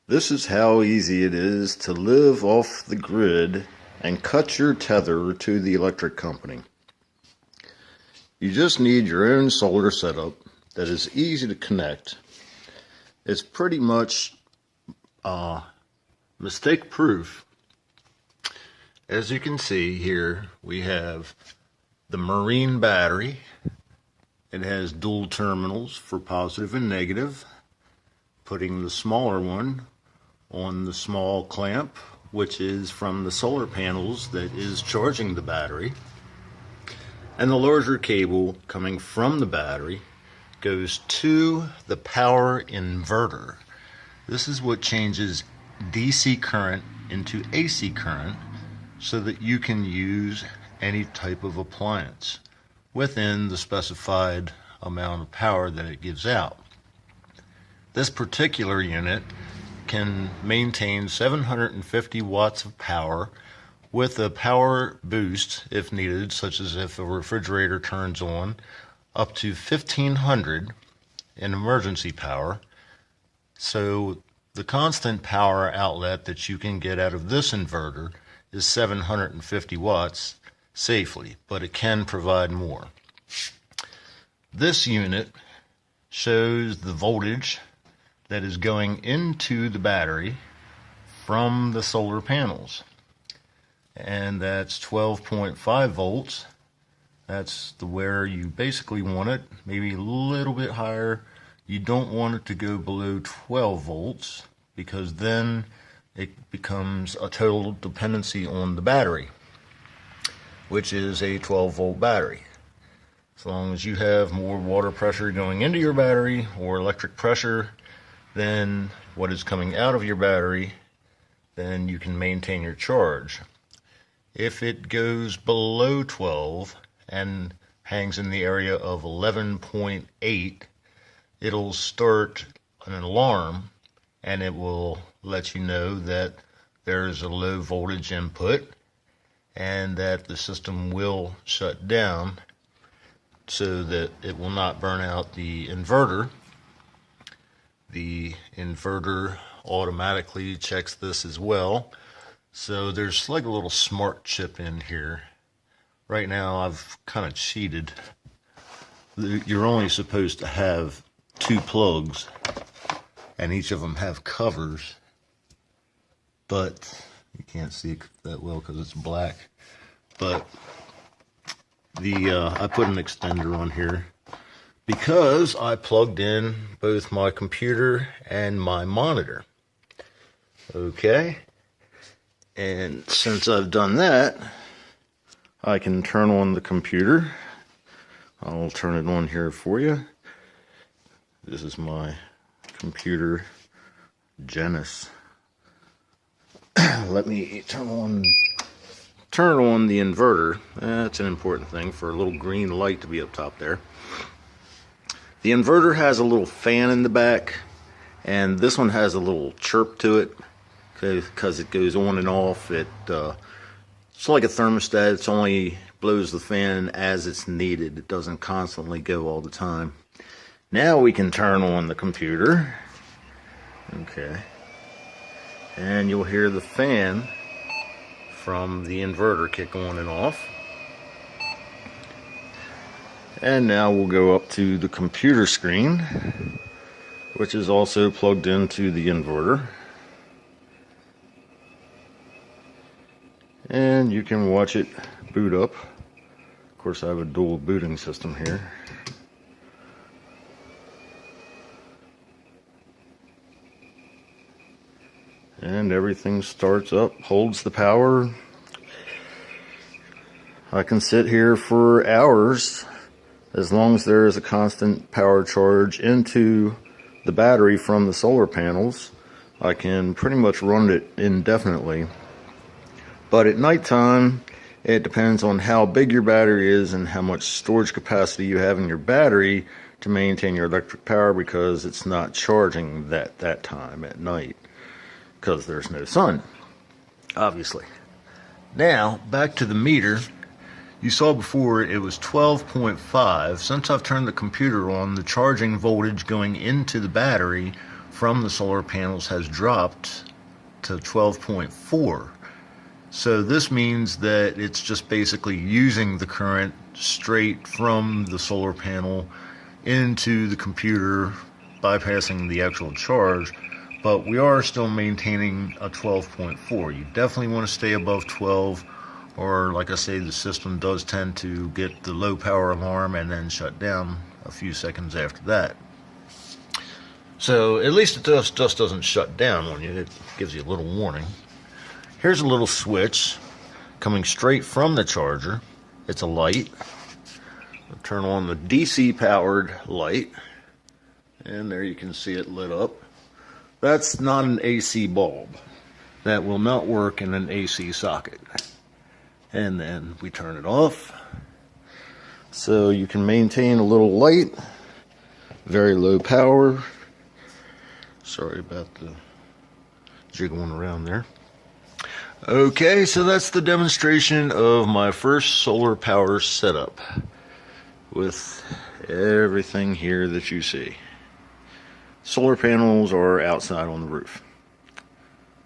This is how easy it is to live off the grid and cut your tether to the electric company. You just need your own solar setup that is easy to connect. It's pretty much mistake proof. As you can see here, we have the marine battery. It has dual terminals for positive and negative. Putting the smaller one on the small clamp, which is from the solar panels that is charging the battery. And the larger cable coming from the battery goes to the power inverter. This is what changes DC current into AC current so that you can use any type of appliance within the specified amount of power that it gives out. This particular unit can maintain 750 watts of power with a power boost if needed, such as if a refrigerator turns on, up to 1500 in emergency power. So the constant power outlet that you can get out of this inverter is 750 watts safely, but it can provide more. This unit shows the voltage that is going into the battery from the solar panels, and that's 12.5 volts. That's where you basically want it, maybe a little bit higher. You don't want it to go below 12 volts because then it becomes a total dependency on the battery, which is a 12 volt battery. As long as you have more water pressure going into your battery or electric pressure than what is coming out of your battery, then you can maintain your charge. If it goes below 12 and hangs in the area of 11.8, it'll start an alarm and it will let you know that there's a low voltage input and that the system will shut down so that it will not burn out the inverter. The inverter automatically checks this as well. So there's like a little smart chip in here. Right now I've kind of cheated. You're only supposed to have 2 plugs and each of them have covers, but you can't see it that well because it's black. But I put an extender on here because I plugged in both my computer and my monitor. Okay, and since I've done that, I can turn on the computer. I'll turn it on here for you. This is my computer, Genesis. Let me turn on the inverter. That's an important thing for a little green light to be up top there. The inverter has a little fan in the back, and this one has a little chirp to it because it goes on and off. It's like a thermostat. It only blows the fan as it's needed. It doesn't constantly go all the time. Now we can turn on the computer. Okay. And you'll hear the fan from the inverter kick on and off. And now we'll go up to the computer screen, which is also plugged into the inverter. And you can watch it boot up. Of course, I have a dual booting system here. And everything starts up, holds the power. I can sit here for hours as long as there is a constant power charge into the battery from the solar panels. I can pretty much run it indefinitely. But at nighttime, it depends on how big your battery is and how much storage capacity you have in your battery to maintain your electric power, because it's not charging that time at night because there's no sun, obviously. Now, back to the meter. You saw before it was 12.5. Since I've turned the computer on, the charging voltage going into the battery from the solar panels has dropped to 12.4. So this means that it's just basically using the current straight from the solar panel into the computer, bypassing the actual charge, but we are still maintaining a 12.4. You definitely want to stay above 12, or like I say, the system does tend to get the low power alarm and then shut down a few seconds after that. So at least it just doesn't shut down on you. It gives you a little warning. Here's a little switch coming straight from the charger. It's a light. I'll turn on the DC powered light, and there you can see it lit up. That's not an AC bulb. That will not work in an AC socket. And then we turn it off. So you can maintain a little light, very low power. Sorry about the jiggling around there. Okay, so that's the demonstration of my first solar power setup with everything here that you see. Solar panels are outside on the roof.